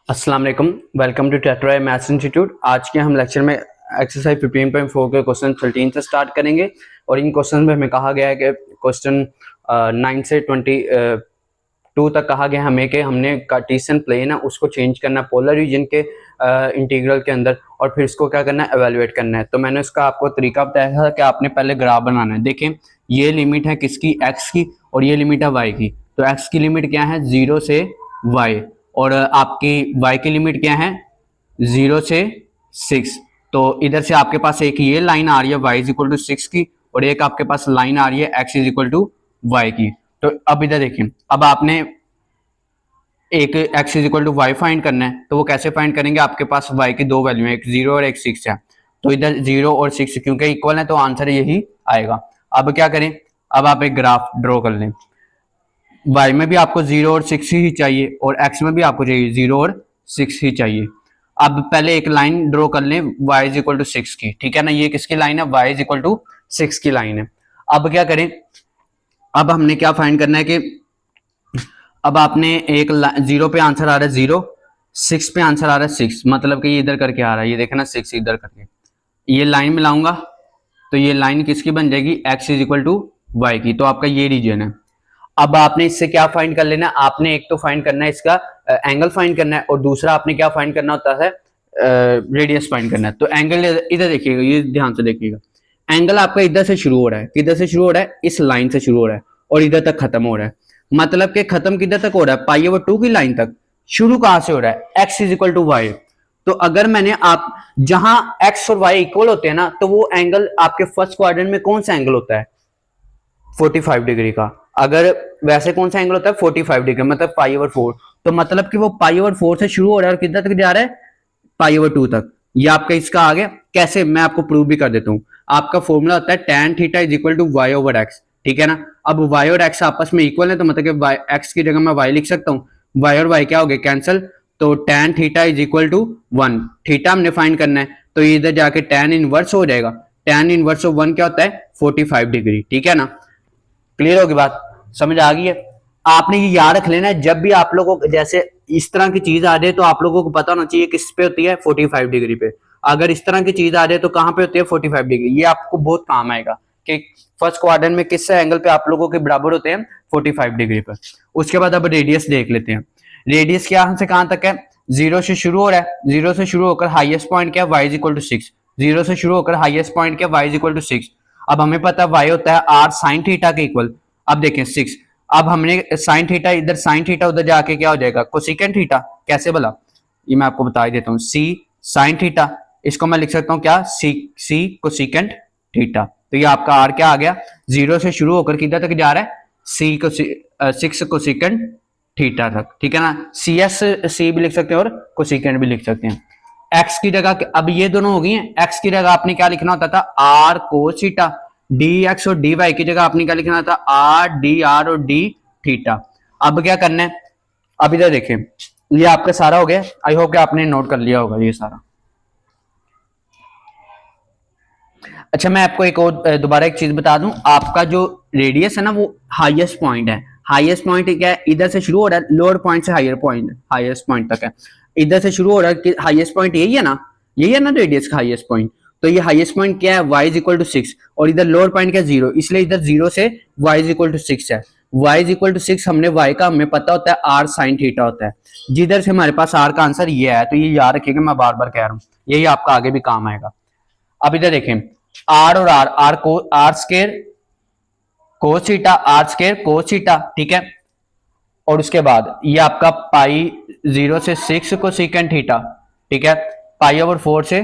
अस्सलाम वालेकुम। Welcome to Tetra maths institute. आज के हम लेक्चर में एक्सरसाइज 15.4 के क्वेश्चन 13 से स्टार्ट करेंगे और इन क्वेश्चन में हमें कहा गया है कि क्वेश्चन 9 से 22 तक कहा गया हमें कि हमने कार्टेशियन प्लेन है उसको चेंज करना पोलर रीजन के इंटीग्रल के अंदर और फिर इसको क्या करना है, एवेलुएट करना है। तो मैंने उसका आपको तरीका बताया था कि आपने पहले ग्राफ बनाना है। देखें, ये लिमिट है किसकी, एक्स की, और ये लिमिट है वाई की। तो एक्स की लिमिट क्या है, 0 से वाई, और आपकी y की लिमिट क्या है, 0 से 6। तो इधर से आपके पास एक ये लाइन आ रही है y इज इक्वल टू 6 की, और एक आपके पास लाइन आ रही है x is equal to y की। तो अब इधर देखिए, अब आपने एक x is equal to y find करना है। तो वो कैसे फाइंड करेंगे, आपके पास y की दो वैल्यू है, एक 0 और एक 6 है। तो इधर 0 और 6 क्योंकि इक्वल है तो आंसर यही आएगा। अब क्या करें, अब आप एक ग्राफ ड्रॉ कर लें। y में भी आपको 0 और 6 ही चाहिए और x में भी आपको चाहिए 0 और 6 ही चाहिए। अब पहले एक लाइन ड्रॉ कर लें y इज इक्वल टू 6 की, ठीक है ना। ये किसकी लाइन है, y इज इक्वल टू 6 की लाइन है। अब क्या करें, अब हमने क्या फाइंड करना है कि अब आपने एक 0 पे आंसर आ रहा है 0, 6 पे आंसर आ रहा है 6, मतलब कि ये इधर करके आ रहा है, ये देखना 6 इधर करके, ये लाइन मिलाऊंगा तो ये लाइन किसकी बन जाएगी, x is equal to y की। तो आपका ये रीजन है। अब आपने इससे क्या फाइंड कर लेना, आपने एक तो फाइंड करना है इसका एंगल फाइंड करना है, और दूसरा आपने क्या फाइंड करना होता है, रेडियस फाइंड करना है। तो एंगल इधर देखिएगा, ये ध्यान से देखिएगा, एंगल आपका इधर से शुरू हो रहा है, किधर से शुरू हो रहा है, इस लाइन से शुरू हो रहा है और इधर तक खत्म हो रहा है। मतलब कि खत्म किधर तक हो रहा है, π/2 की लाइन तक। शुरू कहां से हो रहा है, x is equal to y. तो अगर मैंने आप जहां x और y इक्वल होते हैं ना, तो वो एंगल आपके फर्स्ट क्वाड्रेंट में कौन सा एंगल होता है, 45 डिग्री का। अगर वैसे कौन सा एंगल होता है, 45 डिग्री, मतलब π/4। तो मतलब कि वो π/4 से शुरू हो रहा है और किधर तक जा रहा है, π/2 तक। ये आपका इसका आ गया। कैसे, मैं आपको प्रूव भी कर देता हूं। आपका फॉर्मूला होता है tan theta is equal to y/x, ठीक है ना। अब y और x आपस में इक्वल है, तो मतलब कि x की जगह मैं y लिख सकता हूँ, y और y क्या हो गए, कैंसिल। तो tan theta is equal to 1, theta हमने फाइंड करना है, तो इधर जाके tan इनवर्स हो जाएगा। tan इनवर्स ऑफ 1 क्या होता है, 45 डिग्री, ठीक है ना। क्लियर होगी बात, समझ आ गई है। आपने ये याद रख लेना है, जब भी आप लोगों को जैसे इस तरह की चीज आ जाए तो आप लोगों को पता होना चाहिए किस पे होती है, 45 डिग्री पे। अगर इस तरह की चीज आ जाए तो कहां पे होती है, 45 डिग्री। ये आपको बहुत काम आएगा कि फर्स्ट क्वाड्रेंट में किस एंगल पे आप लोगों के बराबर होते हैं, 45 डिग्री पर। उसके बाद अब रेडियस देख लेते हैं। रेडियस कहां से कहां तक है, 0 से शुरू हो रहा है, 0 से शुरू होकर हाईएस्ट पॉइंट क्या है, y इज इक्वल टू 6। 0 से शुरू होकर हाईएस्ट पॉइंट क्या है, y इज इक्वल टू 6। अब हमें पता है y होता है r साइन थीटा के इक्वल। अब देखें 6, अब हमने साइन थीटा इधर, साइन थीटा उधर जाके क्या हो जाएगा, कोसिकेंट थीटा। कैसे भला, ये मैं आपको बता ही देता हूँ। सी साइन थीटा, इसको मैं लिख सकता हूँ क्या, सी कोसिकेंट थीटा। तो ये आपका आर क्या आ गया, 0 से शुरू होकर किधर तक जा रहा है, सी को 6 कोसिकेंट थीटा तक, ठीक है ना। सी भी लिख सकते हैं और कोसिकेंट भी लिख सकते हैं। एक्स की जगह, अब ये दोनों हो गई हैं, एक्स की जगह आपने क्या लिखना होता था, r cos theta. D x और डी वाई की जगह आपने क्या लिखना था, आर डी आर और डी थीटा। अब क्या करना है, अब इधर देखें, ये आपका सारा हो गया। आई होप कि आपने नोट कर लिया होगा ये सारा। अच्छा, मैं आपको एक और दोबारा एक चीज बता दूं, आपका जो रेडियस है ना वो हाईएस्ट पॉइंट है। हाईएस्ट पॉइंट क्या है, इधर से शुरू हो रहा है, लोअर पॉइंट से हायर पॉइंट, हाईएस्ट पॉइंट तक है। इधर से शुरू हो रहा है, हाईएस्ट पॉइंट यही है ना, यही है ना रेडियस का हाईएस्ट पॉइंट। तो ये हाईएस्ट पॉइंट क्या है, y इज इक्वल टू 6, और इधर लोअर पॉइंट क्या है 0, इसलिए इधर 0 से y इज इक्वल टू 6 है। y इज इक्वल टू 6, हमने y का हमें पता होता है r साइन थीटा होता है, जिधर से हमारे पास r का आंसर ये है। तो ये याद रखिएगा, मैं बार बार कह रहा हूँ, यही आपका आगे भी काम आएगा। अब इधर देखें, आर और आर को r square cos theta, r square cos theta, ठीक है। और उसके बाद ये आपका पाई 0 से 6 को सीकेंट थीटा, ठीक है। π/4 से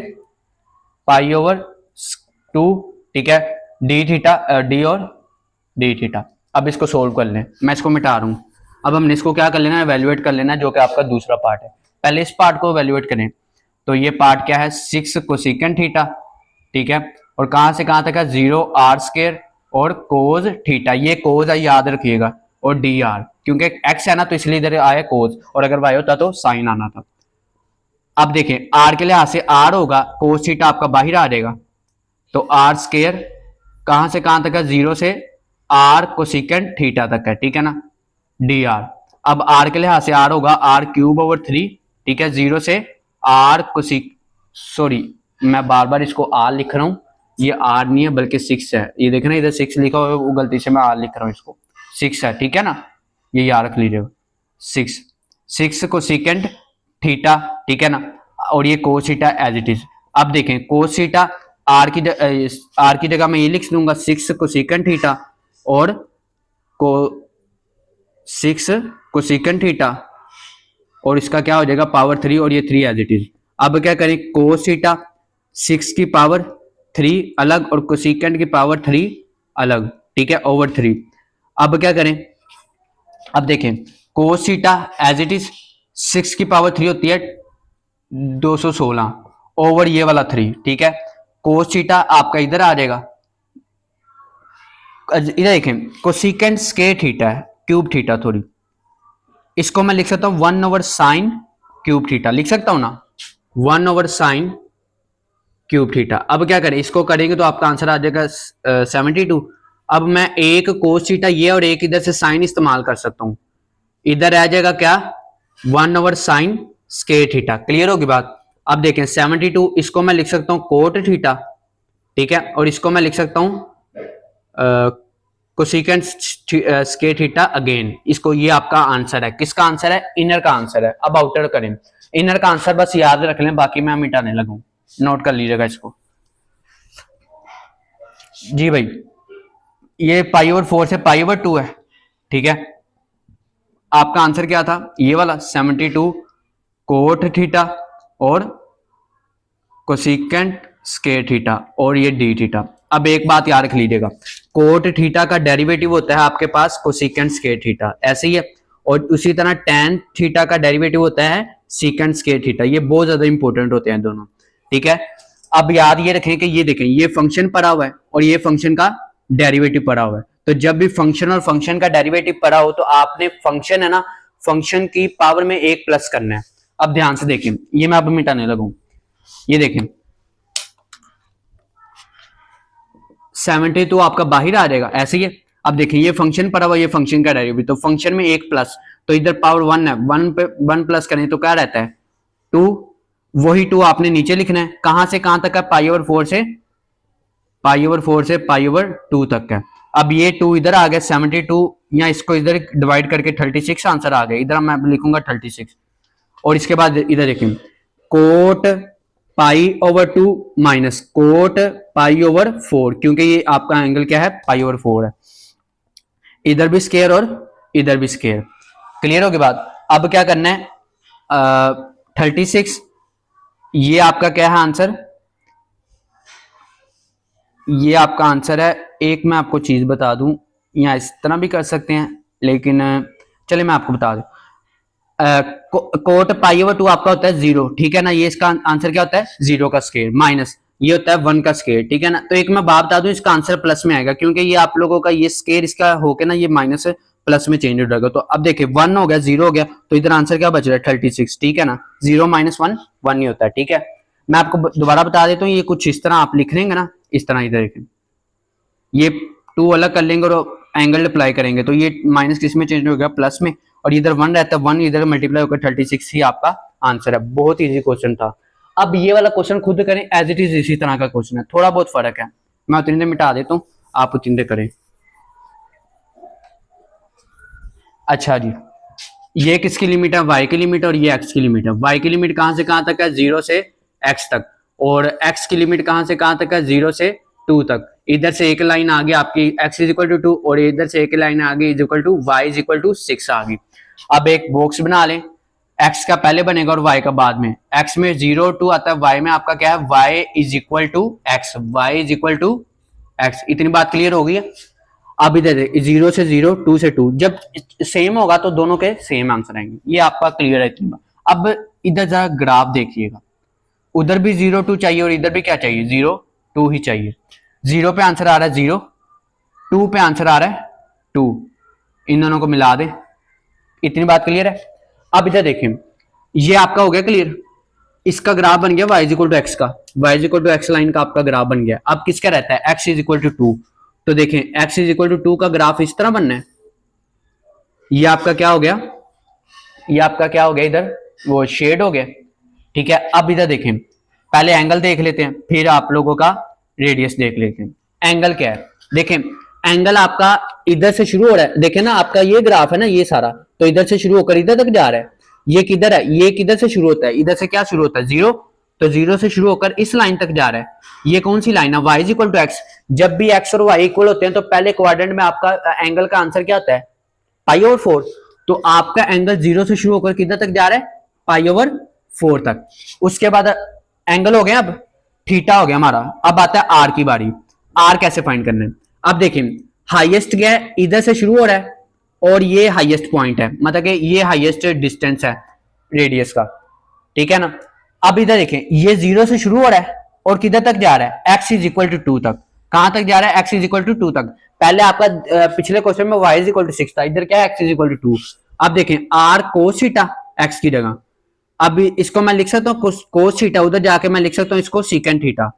π/2, ठीक है। डी थीटा, डी और डी थीटा। अब इसको सोल्व कर लें, मैं इसको मिटा रहा हूं। अब हमने इसको क्या कर लेना है, एवेल्युएट कर लेना है, जो कि आपका दूसरा पार्ट है। पहले इस पार्ट को एवेल्युएट करें। तो ये पार्ट क्या है, 6 कोसिकेंट थीटा, ठीक है। और कहां से कहां तक है, 0 आर स्केयर और कोज थीटा। ये कोज है, याद रखिएगा, और डी आर, क्योंकि एक्स है ना तो इसलिए इधर आया कोज, और अगर वाई होता तो साइन आना था। अब देखें, आर के लिहाज से आर होगा, कोस थीटा आपका बाहर आ जाएगा। तो आर स्केयर कहां से कहां तक है, 0 से आर कोसिकेंट थीटा तक है, ठीक है ना, डी आर। अब आर के लिहाज से आर होगा r³/3, ठीक है, 0 से आर कोसिक, सॉरी मैं बार बार इसको आर लिख रहा हूँ, ये आर नहीं है बल्कि 6 है, ये देख ना इधर 6 लिखा हुआ है, वो गलती से मैं आर लिख रहा हूँ, इसको 6 है, ठीक है ना, ये याद रख लीजिएगा 6 कोसिकेंट थीटा, ठीक है ना, और ये cos theta as it is. अब देखें कोस थीटा आर की जगह मैं ये लिख दूंगा 6 कोसिकेंट थीटा और को 6 कोसिकेंट थीटा और इसका क्या हो जाएगा पावर 3 और ये 3 एज इट इज। अब क्या करें, कोस थीटा 6 की पावर 3 अलग और कोसिकेंट की पावर 3 अलग, ठीक है, ओवर 3। अब क्या करें, अब देखें cos theta as it is 6 की पावर 3 होती है 216 ओवर ये वाला 3, ठीक है। कोस थीटा आपका इधर आ जाएगा, इधर देखें कोसिकेंट स्क्वायर थीटा है क्यूब थीटा, थोड़ी इसको मैं लिख सकता हूं 1 ओवर साइन क्यूब थीटा, लिख सकता हूं ना 1 ओवर साइन क्यूब थीटा। अब क्या करें, इसको करेंगे तो आपका आंसर आ जाएगा 72। अब मैं एक कोस थीटा ये और एक इधर से साइन इस्तेमाल कर सकता हूं, इधर आ जाएगा क्या 1 over sine square theta. Clear होगी बात। अब देखें 72 इसको मैं लिख सकता हूं कोट थीटा, ठीक है, और इसको मैं लिख सकता हूं कोसिकेंट स्क्वायर थीटा अगेन। इसको, ये आपका आंसर है, किसका आंसर है, इनर का आंसर है। अब आउटर करें, इनर का आंसर बस याद रख लें, बाकी मैं मिटाने लगूं, नोट कर लीजिएगा इसको जी भाई। ये पाई ओवर 4 से पाई ओवर 2 है, ठीक है। आपका आंसर क्या था, ये वाला 72 कोट थीटा और कोसिकेंट स्क्वायर थीटा और ये डी थीटा। अब एक बात याद रख लीजिएगा, कोट थीटा का डेरिवेटिव होता है आपके पास कोसिकेंट स्क्वायर थीटा, ऐसे ही है, और उसी तरह टेन थीटा का डेरिवेटिव होता है सीकेंट स्क्वायर थीटा। ये बहुत ज्यादा इंपॉर्टेंट होते हैं दोनों, ठीक है। अब याद ये रखें कि ये देखें ये फंक्शन पड़ा हुआ है और ये फंक्शन का डेरिवेटिव पड़ा हुआ है, तो जब भी फंक्शन और फंक्शन का डेरिवेटिव पड़ा हो तो आपने फंक्शन है ना, फंक्शन की पावर में एक प्लस करना है। अब ध्यान से देखें, ये मैं अब मिटाने लगूं, ये देखें 72 आपका बाहर आ जाएगा, ऐसे ही है। अब देखिए ये फंक्शन पड़ा हुआ, ये फंक्शन का डेरिवेटिव, तो फंक्शन में एक प्लस, तो इधर पावर 1 है, 1 पे 1 प्लस करें तो क्या रहता है 2, वही 2 आपने नीचे लिखना है। कहां से कहां तक है, पाई ओवर 4 से पाई ओवर 4 से पाई ओवर 2 तक है। अब ये 2 इधर आ गया 72, या इसको इधर डिवाइड करके 36 आंसर आ गया, इधर मैं लिखूंगा 36। और इसके बाद इधर देखें coat pi over 2 minus cot pi over 4, क्योंकि ये आपका एंगल क्या है पाई ओवर 4 है, इधर भी स्केयर और इधर भी स्केयर। क्लियर होगी बात। अब क्या करना है 36, ये आपका क्या है आंसर, ये आपका आंसर है। एक मैं आपको चीज बता दूं, या इस तरह भी कर सकते हैं, लेकिन चले मैं आपको बता दूं, कोट पाई ओवर 2 आपका होता है 0, ठीक है ना, ये इसका आंसर क्या होता है 0 का स्केयर, माइनस ये होता है 1 का स्केयर, ठीक है ना। तो एक मैं बात बता दूं, इसका आंसर प्लस में आएगा, क्योंकि ये आप लोगों का ये स्केयर इसका होके ना ये माइनस प्लस में चेंज हो जाएगा। तो अब देखिए 1 हो गया 0 हो गया, तो इधर आंसर क्या बच रहा है 36, ठीक है ना। 0 माइनस 1 1 ही होता है, ठीक है। मैं आपको दोबारा बता देता हूँ, ये कुछ इस तरह आप लिख लेंगे ना, इस तरह इधर ये 2 अलग कर लेंगे और एंगल अप्लाई करेंगे, तो ये माइनस किस में चेंज हो गया प्लस में, और इधर 1 रहता है, 1 इधर मल्टीप्लाई होकर 36 ही आपका आंसर है। बहुत इजी क्वेश्चन था। अब ये वाला क्वेश्चन खुद करें, एज इट इज इसी तरह का क्वेश्चन है, थोड़ा बहुत फर्क है, मैं उतनी देर मिटा देता हूँ, आप उतनी देर करें। अच्छा जी, ये किसकी लिमिट है, y की लिमिट, और ये x की लिमिट है। y की लिमिट कहां से कहां तक है 0 से x तक, और x की लिमिट कहां से कहां तक है 0 से 2 तक। इधर से एक लाइन आ गई आपकी x इज इक्वल टू 2, और इधर से एक लाइन आ गई is equal to y is equal to 6 आ गई। अब एक बॉक्स बना लें, x का पहले बनेगा और y का बाद में। x में 0 2 आता है, y में आपका क्या है y is equal to x, y is equal to x। इतनी बात क्लियर हो गई है। अब इधर 0 से 0 2 से 2, जब सेम होगा तो दोनों के सेम आंसर आएंगे, ये आपका क्लियर है इतनी बात। अब इधर जरा ग्राफ देखिएगा, उधर भी 0 2 चाहिए और इधर भी क्या चाहिए 0 2 ही चाहिए। 0 पे आंसर आ रहा है 0, 2 पे आंसर आ रहा है 2, इन दोनों को मिला दे। इतनी बात क्लियर है। अब इधर देखें, ये आपका हो गया क्लियर, इसका ग्राफ बन गया y is equal to x का, y is equal to x line का आपका ग्राफ बन गया। अब किसका रहता है x इज इक्वल टू 2, तो देखें x इज इक्वल टू 2 का ग्राफ इस तरह बनना है। ये आपका क्या हो गया, ये आपका क्या हो गया इधर वो शेड हो गया। ठीक है, अब इधर देखें, पहले एंगल देख लेते हैं, फिर आप लोगों का रेडियस देख लेते हैं। एंगल क्या है, देखें एंगल आपका इधर से शुरू हो रहा है, देखें ना आपका ये ग्राफ है ना ये सारा, तो इधर से शुरू होकर इधर तक जा रहा है। ये किधर है, ये किधर से शुरू होता है, इधर से क्या शुरू होता है, जीरो, तो जीरो से शुरू होकर इस लाइन तक जा रहा है। ये कौन सी लाइन है, y is equal to x. जब भी x और y इक्वल होते हैं तो पहले क्वाड्रेंट में आपका एंगल का आंसर क्या होता है, पाई ओवर 4। तो आपका एंगल जीरो से शुरू होकर किधर तक जा रहा है, पाई ओवर 4 तक। उसके बाद एंगल हो गया, अब थीटा हो गया हमारा। अब आता है आर की बारी। आर कैसे फाइंड करना है, अब देखिए हाईएस्ट क्या है, इधर से शुरू हो रहा है और ये हाईएस्ट पॉइंट है, मतलब कि ये हाईएस्ट डिस्टेंस है रेडियस का। ठीक है ना, अब इधर देखें ये जीरो से शुरू हो रहा है और किधर तक जा रहा है, x इज इक्वल टू 2 तक। कहां तक जा रहा है, x इज इक्वल टू 2 तक। पहले आपका पिछले क्वेश्चन में y इज इक्वल टू 6 था, इधर क्या है, x इज इक्वल टू 2। अब देखें r cos थीटा x की जगह, अब इसको मैं लिख सकता हूँ cos थीटा, उधर जाके मैं लिख सकता हूँ इसको secant थीटा।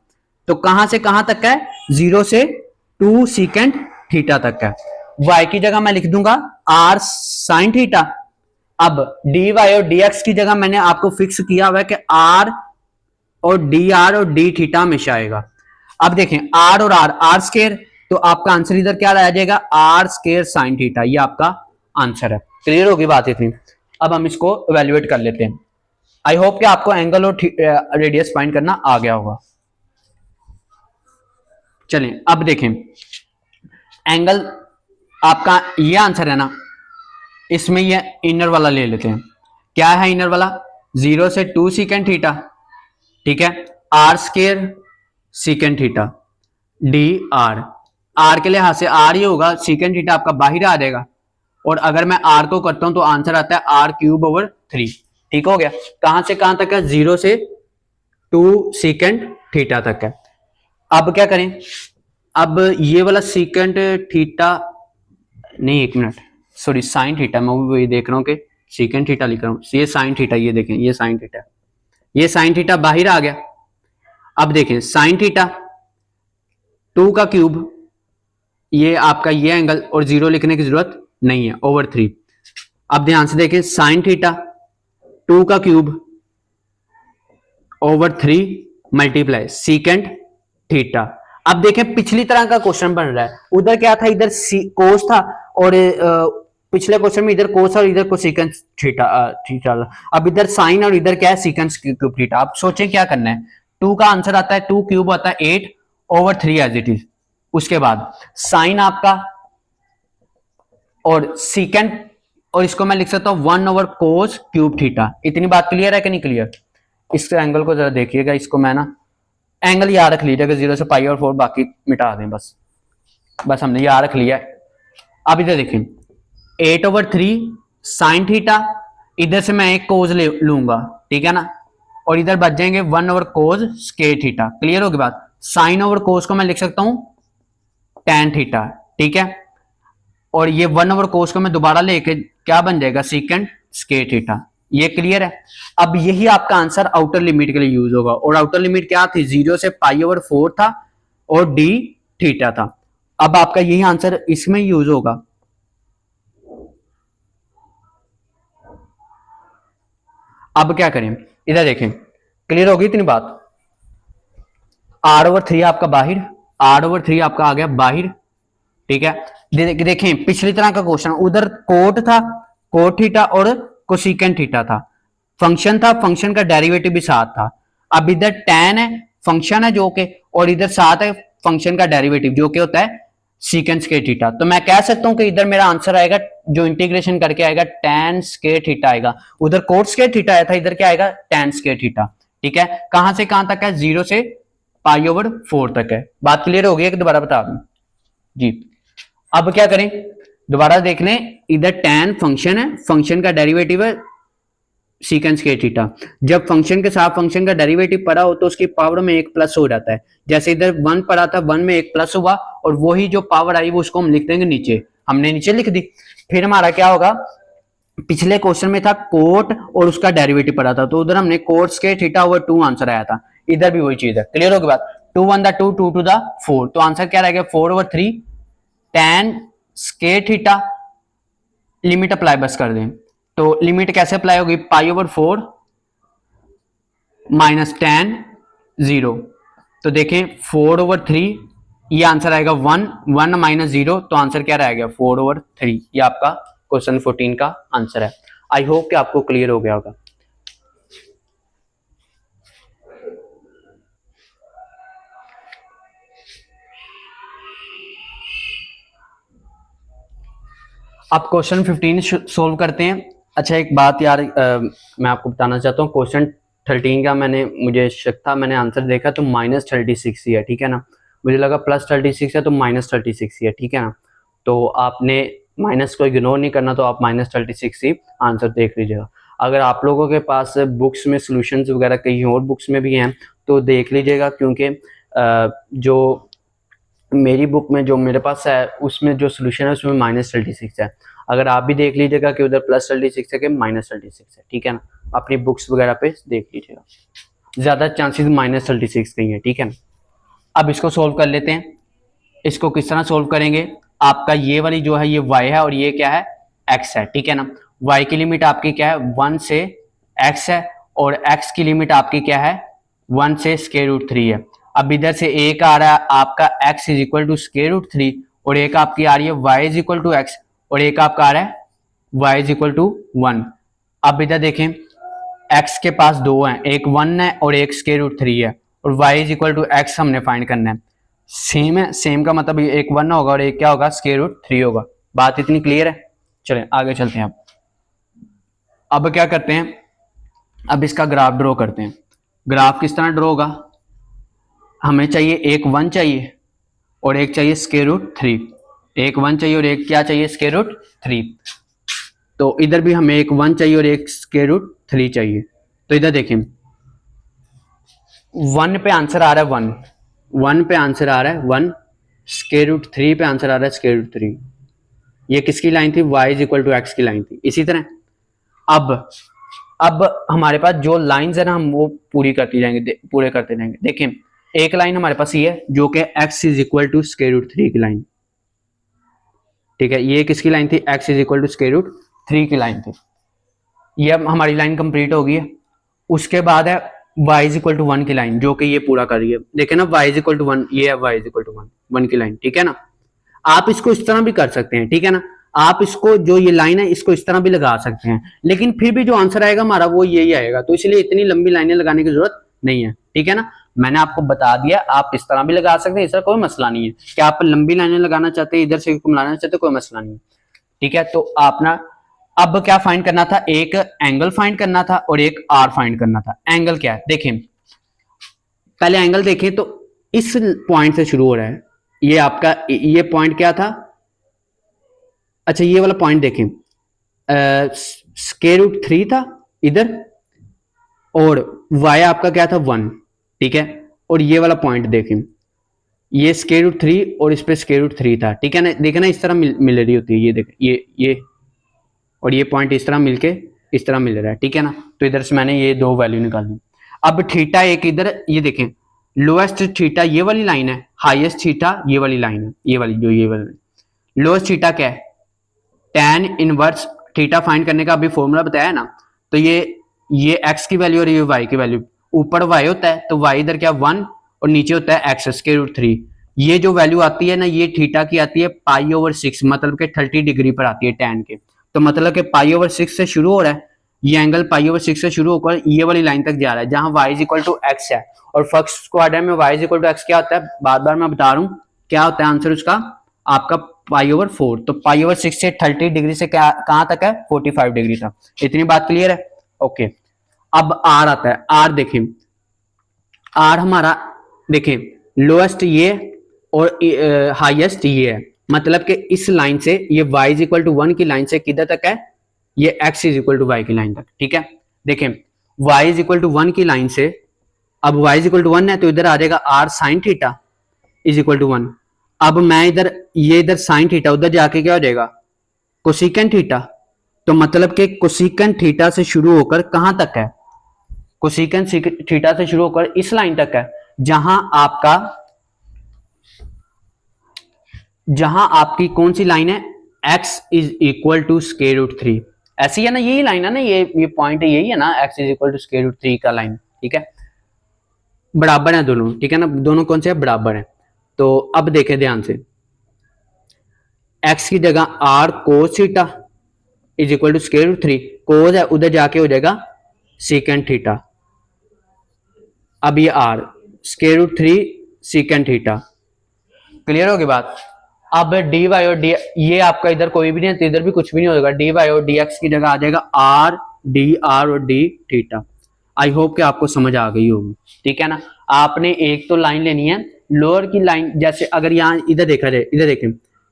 तो कहां से कहां तक का है, 0 से 2 secant थीटा तक का है। y की जगह मैं लिख दूंगा r sin थीटा। अब dy और dx की जगह मैंने आपको फिक्स किया हुआ है कि r और dr और d थीटा हमेशा आएगा। अब देखें r और r स्केयर, तो आपका आंसर इधर क्या आ जाएगा, r स्केयर sin थीटा, ये आपका आंसर है। क्लियर होगी बात इतनी। अब हम इसको इवेल्युएट कर लेते हैं। आई होप कि आपको एंगल और रेडियस फाइंड करना आ गया होगा। चलिए अब देखें, एंगल आपका ये आंसर है ना, इसमें ये इनर वाला ले लेते हैं। क्या है इनर वाला, 0 से 2 secant थीटा। ठीक है, r square secant theta d r, r के लिहाज से आर ये होगा, secant थीटा आपका बाहर आ जाएगा, और अगर मैं आर को करता हूं तो आंसर आता है आर क्यूब ओवर 3। ठीक हो गया, कहां से कहां तक है, 0 से 2 secant थीटा तक है। अब क्या करें, अब ये वाला secant थीटा नहीं, एक मिनट, सॉरी साइन थीटा, मैं वही देख रहा हूँ कि secant थीटा लिख रहा हूँ, ये साइन थीटा, ये देखें ये साइन थीटा, ये साइन थीटा बाहर आ गया। अब देखें साइन थीटा 2 का क्यूब, ये आपका ये एंगल, और 0 लिखने की जरूरत नहीं है, ओवर 3। अब ध्यान से देखें साइन थीटा 2 का cube over 3 multiply secant theta. अब देखें पिछली तरह का क्वेश्चन बन रहा है, उधर क्या था, इधर कोस था, और पिछले क्वेश्चन में इधर कोस और इधर कोसेकेंट थीटा थीटा। अब इधर साइन और इधर क्या है, सीकेंट क्यूब थीटा। आप सोचें क्या करना है, 2 का आंसर आता है 2 क्यूब आता है 8 ओवर 3 एज इट इज। उसके बाद साइन आपका और सीकेंट, और इसको मैं लिख सकता हूं 1 ओवर कोस क्यूब थीटा। इतनी बात क्लियर है कि नहीं क्लियर। इस एंगल को जरा देखिएगा, इसको मैं ना एंगल याद रख लीजिएगा, 0 से पाई और 4 बाकी मिटा दें, बस हमने याद रख लिया है। अब इधर देखें 8 ओवर 3 साइन थीटा, इधर से मैं एक कोज ले लूंगा, ठीक है ना, और इधर बच जाएंगे 1 ओवर कोज स्केयर थीटा। क्लियर होगी बात। साइन ओवर कोस को मैं लिख सकता हूं टैन थीटा, ठीक है, और ये 1 ओवर कोस को मैं दोबारा लेके क्या बन जाएगा, सीकेंट स्केयर थीटा। ये क्लियर है। अब यही आपका आंसर आउटर लिमिट के लिए यूज होगा, और आउटर लिमिट क्या थी, 0 से पाई ओवर 4 था और डी थीटा था। अब आपका यही आंसर इसमें यूज होगा। अब क्या करें, इधर देखें, क्लियर होगी इतनी बात। आर ओवर 3 आपका बाहर, आर ओवर 3 आपका आ गया बाहर, ठीक है। देखें पिछली तरह का क्वेश्चन, उधर कोट था, कोट थीटा और कोसिकेंट थीटा था, फंक्शन था, फंक्शन का डेरिवेटिव भी साथ था। अब इधर टैन है, फंक्शन है जो के, और इधर साथ है फंक्शन का डेरिवेटिव जो के होता है सीकेंट स्क्वायर थीटा। तो मैं कह सकता हूं कि इधर मेरा आंसर आएगा, जो इंटीग्रेशन करके आएगा टैन स्क्वायर थीटा आएगा। उधर कोट स्क्वायर थीटा आया था, इधर क्या आएगा, टैन स्क्वायर थीटा। ठीक है, कहां से कहां तक है, 0 से पाई ओवर 4 तक है। बात क्लियर हो गई, दोबारा बता दूं जी। अब क्या करें, दोबारा देख लें, इधर टैन फंक्शन है, फंक्शन का डेरिवेटिव है सीकेंट स्क्वायर थीटा। जब फंक्शन के साथ फंक्शन का डेरिवेटिव पड़ा हो तो उसकी पावर में एक प्लस हो जाता है। जैसे इधर 1 पड़ा था, 1 में एक प्लस हुआ, और वही जो पावर आई वो उसको हम लिख देंगे नीचे, हमने नीचे लिख दी। फिर हमारा क्या होगा, पिछले क्वेश्चन में था कोट और उसका डेरिवेटिव पड़ा था, तो उधर हमने coat square theta over 2 answer आया था। इधर भी वही चीज है। क्लियर होगी बात। 2 1 दा 2, 2 2 दा 4, तो आंसर क्या रहेगा, 4 over 3 tan square theta. Limit apply बस कर दें, तो लिमिट कैसे अप्लाई होगी, पाई ओवर 4 माइनस टेन 0। तो देखें 4/3, ये आंसर आएगा 1, 1 माइनस 0, तो आंसर क्या रहेगा 4/3। ये आपका क्वेश्चन 14 का आंसर है। आई होप कि आपको क्लियर हो गया होगा। अब क्वेश्चन 15 सोल्व करते हैं। अच्छा एक बात यार, मैं आपको बताना चाहता हूँ, क्वेश्चन 13 का मुझे शक था, मैंने आंसर देखा तो -36 ही है, ठीक है ना। मुझे लगा +36 है तो -36 ही है, ठीक है ना। तो आपने माइनस को इग्नोर नहीं करना, तो आप -36 ही आंसर देख लीजिएगा। अगर आप लोगों के पास बुक्स में सोल्यूशंस वगैरह कहीं और बुक्स में भी हैं तो देख लीजिएगा, क्योंकि जो मेरी बुक में जो मेरे पास है उसमें जो सोल्यूशन है उसमें -36 है। अगर आप भी देख लीजिएगा कि उधर +36 है कि -36 है, ठीक है ना। अपनी बुक्स वगैरह पे देख लीजिएगा, ज़्यादा चांसेस -36 के ही है, ठीक है ना। अब इसको सोल्व कर लेते हैं। इसको किस तरह सोल्व करेंगे, आपका ये वाली जो है ये y है और ये क्या है x है, ठीक है ना। y की लिमिट आपकी क्या है 1 से x है, और x की लिमिट आपकी क्या है 1 से √3 है। अब इधर से एक आ रहा है आपका x = √3, और एक आपकी आ रही है y = x, और एक आपका आ रहा है y = 1। अब इधर देखें x के पास दो हैं, एक 1 है और एक √3 है, और y = x हमने फाइंड करना है। सेम है, सेम का मतलब एक 1 होगा और एक क्या होगा √3 होगा। बात इतनी क्लियर है। चलें आगे चलते हैं। अब क्या करते हैं, अब इसका ग्राफ ड्रॉ करते हैं। ग्राफ किस तरह ड्रॉ होगा, हमें चाहिए एक 1 चाहिए और एक चाहिए √3। एक 1 चाहिए और एक क्या चाहिए √3। तो इधर भी हमें एक 1 चाहिए और एक √3 चाहिए। तो इधर देखें 1 पे आंसर आ रहा है 1, 1 पे आंसर आ रहा है 1, √3 पे आंसर आ रहा है √3। ये किसकी लाइन थी, y = x की लाइन थी। इसी तरह अब हमारे पास जो लाइंस है ना हम वो पूरी करते जाएंगे, पूरे करते जाएंगे। देखें एक लाइन हमारे पास ये है जो कि x = √3 की लाइन, ठीक है। ये किसकी लाइन थी, x = √3 की लाइन थी। ये अब हमारी लाइन कंप्लीट हो गई है। उसके बाद है y = 1 की लाइन, जो कि ये पूरा कर रही है। देखें ना y = 1, ये है y = 1 की लाइन, ठीक है ना। आप इसको इस तरह भी कर सकते हैं, ठीक है ना। आप इसको जो ये लाइन है इसको इस तरह भी लगा सकते हैं, लेकिन फिर भी जो आंसर आएगा हमारा वो यही आएगा। तो इसलिए इतनी लंबी लाइनें लगाने की जरूरत नहीं है, ठीक है ना। मैंने आपको बता दिया, आप इस तरह भी लगा सकते हैं, इसका कोई मसला नहीं है। कि आप लंबी लाइनें लगाना चाहते हैं, इधर से मिलाना चाहते हैं, कोई मसला नहीं है, ठीक है। तो आपने अब क्या फाइंड करना था, एक एंगल फाइंड करना था और एक आर फाइंड करना था। एंगल क्या है, देखें पहले एंगल देखें तो इस पॉइंट से शुरू हो रहा है। ये आपका ये पॉइंट क्या था, अच्छा ये वाला पॉइंट देखें √3 था इधर, और y आपका क्या था 1, ठीक है। और ये वाला पॉइंट देखें, ये √3 और इस पे √3 था, ठीक है ना। देखे ना इस तरह मिल रही होती है, ये देखें ये और ये पॉइंट इस तरह मिलके इस तरह मिल रहा है, ठीक है ना। तो इधर से मैंने ये दो वैल्यू निकाली। अब थीटा एक इधर, ये देखें लोएस्ट थीटा ये वाली लाइन है, हाईएस्ट थीटा ये वाली लाइन है, ये वाली जो ये वाली लोएस्ट थीटा क्या है, tan इनवर्स थीटा फाइंड करने का अभी फॉर्मूला बताया ना। तो ये x की वैल्यू और ये y की वैल्यू, ऊपर y होता है तो y इधर क्या 1 और नीचे होता है x √3। ये जो वैल्यू आती है ना ये थीटा की आती है π/6, मतलब के 30 डिग्री पर आती है tan के। तो मतलब के π/6 से शुरू हो रहा है, ये एंगल π/6 से शुरू होकर ये वाली लाइन तक जा रहा है जहां y = x है। और फर्स्ट क्वाड्रेंट में y = x क्या होता है, बार बार मैं बता रहा हूं क्या होता है आंसर उसका आपका π/4। तो π/6 से 30 डिग्री से कहां तक है 45 डिग्री तक। इतनी बात क्लियर है, ओके। अब r आता है, r देखें r हमारा देखें लोएस्ट ये और हाईएस्ट ये है, मतलब कि इस लाइन से ये y = 1 की लाइन से किधर तक है, ये x = y की लाइन तक, ठीक है। देखें y = 1 की लाइन से, अब y = 1 है तो इधर आ जाएगा r sin थीटा = 1। अब मैं इधर ये इधर साइन थीटा, उधर जाके क्या हो जाएगा कोसिकेंट थीटा। तो मतलब कि कोसिकेंट थीटा से शुरू होकर कहां तक है, कोसिकेंट थीटा से शुरू होकर इस लाइन तक है जहां आपकी कौन सी लाइन है, x = √3। ऐसी है ना, यही लाइन है ना, ये पॉइंट यही है ना, x = √3 का लाइन, ठीक है। बराबर है दोनों, ठीक है ना, दोनों कौन से बराबर हैं। तो अब देखें ध्यान से, एक्स की जगह r cos theta is equal to square root 3, cos है उधर जाके हो जाएगा सीकेंट थीटा। अब ये r square root 3 secant theta, clear होगी बात। अब डी वाई और डी, ये आपका इधर कोई भी नहीं है तो इधर भी कुछ भी नहीं होगा, डी वाई और डी एक्स की जगह आ जाएगा आर डी आर और डी थीटा। आई होप कि आपको समझ आ गई होगी, ठीक है ना। आपने एक तो लाइन लेनी है, लोअर की लाइन, जैसे अगर यहाँ इधर देखा जाए, इधर देखें,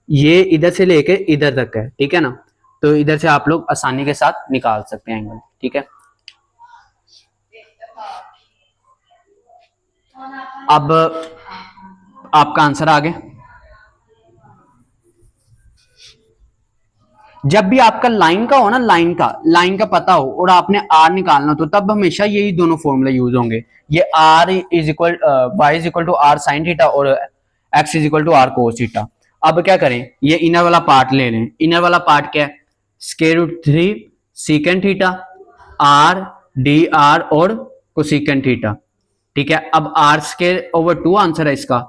ये इधर से लेके इधर तक है, ठीक है ना, तो इधर से आप लोग आसानी के साथ निकाल सकते हैं एंगल, ठीक है। अब आपका आंसर आ गया। जब भी आपका लाइन का हो ना, लाइन का पता हो और आपने आर निकालना तो तब हमेशा यही दोनों फॉर्मूले यूज होंगे। ये r is equal y is equal to r sine theta और x is equal to r cos theta. अब क्या करें, ये इनर वाला पार्ट ले लें। इनर वाला पार्ट क्या है, square root 3 secant theta r d r और कोसेकेंट थीटा, ठीक है। अब आर स्क्वायर ओवर 2 आंसर है इसका,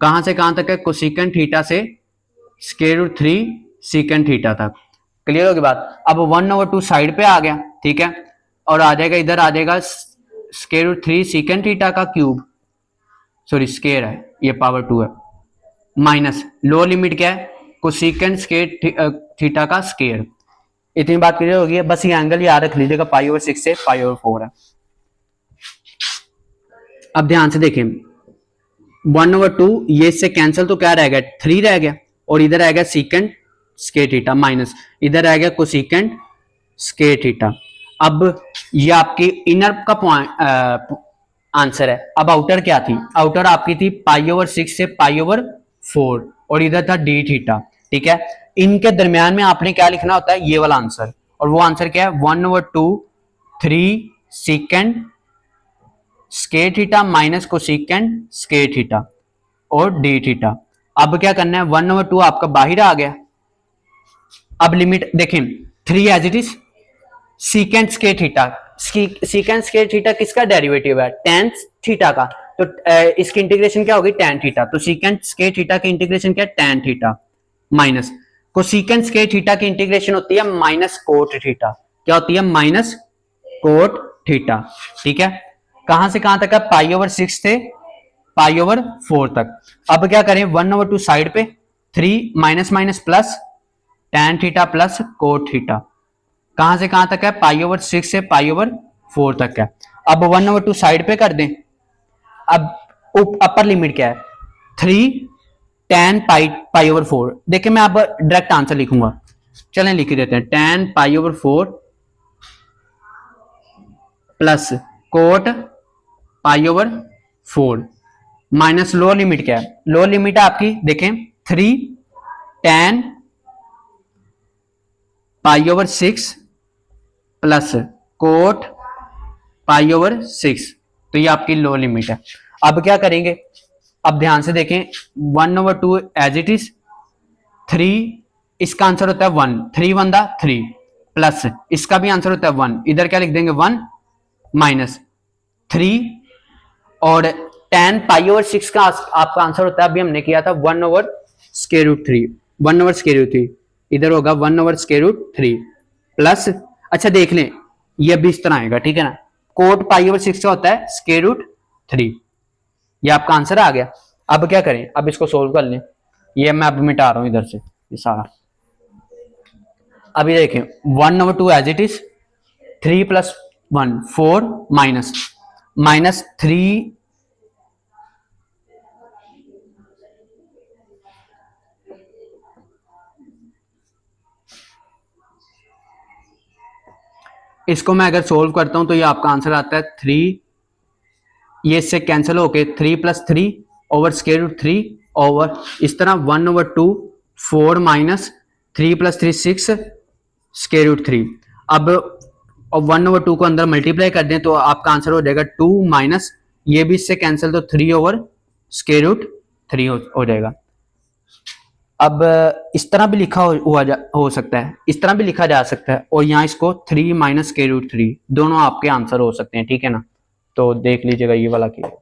कहां से कहां तक है, कोसेकेंट थीटा से स्क्वायर रूट 3 सीकेंट थीटा तक, क्लियर होगी बात। अब 1/2 साइड पे आ गया, ठीक है, और आ जाएगा इधर, आ जाएगा स्क्वायर रूट 3 सीकेंट थीटा का क्यूब, सॉरी स्क्वायर है ये, पावर 2 है, माइनस लोअर लिमिट क्या है, कोसेकेंट स्क्वायर थीटा का स्क्वायर। इतनी बात क्लियर होगी। बस ये एंगल याद रख लीजिएगा, पाई ओवर 6 से पाई ओवर 4 है। अब ध्यान से देखें, 1/2 ये इससे कैंसिल तो क्या रह गया, 3 रह गया, और इधर आएगा सीकेंट स्क्वायर थीटा माइनस इधर आएगा कोसेकेंट स्क्वायर थीटा। अब ये आपकी इनर का पॉइंट आंसर है। अब आउटर क्या थी, आउटर आपकी थी पाई ओवर 6 से पाई ओवर 4 और इधर था डी थीटा, ठीक है। इनके दरमियान में आपने क्या लिखना होता है, ये वाला आंसर, और वो आंसर क्या है, 1/2 3 secant square theta minus cosecant square theta और डी थीटा। अब क्या करना है, 1/2 आपका बाहर आ गया। अब लिमिट देखें, 3 as it is, secant square theta, secant square theta किसका डेरिवेटिव है, tan थीटा का, तो इसकी इंटीग्रेशन क्या होगी, tan थीटा, तो सीकेंट स्क्वायर थीटा की इंटीग्रेशन क्या है, tan theta minus cosecant square theta की इंटीग्रेशन होती है माइनस कोट थीटा, क्या होती है, माइनस कोट थीटा, ठीक है। कहां से कहां तक है, पाई ओवर 6 से पाई ओवर 4 तक। अब क्या करें, 1/2 साइड पे, 3 minus minus plus tan theta plus cot theta, कहां से कहां तक है, पाई ओवर 6 से पाई ओवर 4 तक है। अब 1/2 साइड पे कर दें। अब अपर लिमिट क्या है, 3 tan पाई ओवर 4। देखिए मैं अब डायरेक्ट आंसर लिखूंगा, चलें लिख देते हैं, tan pi over 4 plus coat pi over 4 minus lower limit क्या है, लोअर लिमिट है आपकी देखें 3 tan pi over 6 plus coat pi over 6, तो ये आपकी लोअर लिमिट है। अब क्या करेंगे, अब ध्यान से देखें, 1/2 एज इट इज, 3 इसका आंसर होता है 1, 3 1 3 प्लस इसका भी आंसर होता है 1, इधर क्या लिख देंगे 1 माइनस 3 और tan पाई ओवर 6 का आपका आंसर होता है, अभी हमने किया था 1/√3, 1/√3, इधर होगा 1/√3 प्लस, अच्छा देख लें ये भी इस तरह आएगा, ठीक है ना, कोट पाई ओवर 6 का होता है √3, ये आपका आंसर आ गया। अब क्या करें, अब इसको सोल्व कर लें, ये मैं अब मिटा रहा हूं इधर से ये सारा। अभी देखें 1/2 एज इट इज, 3 + 1 4 माइनस 3 इसको मैं अगर सोल्व करता हूं तो ये आपका आंसर आता है 3, ये इससे कैंसिल होके 3 + 3 ओवर √3 ओवर इस तरह 1/2 4 माइनस 3 + 3 6 √3। अब 1/2 को अंदर मल्टीप्लाई कर दें तो आपका आंसर हो जाएगा 2 माइनस ये भी इससे कैंसिल, तो 3 ओवर √3 हो जाएगा। अब इस तरह भी लिखा हो सकता है, इस तरह भी लिखा जा सकता है, और यहाँ इसको 3 माइनस √3 दोनों आपके आंसर हो सकते हैं, ठीक है ना। तो देख लीजिएगा ये वाला क्या है।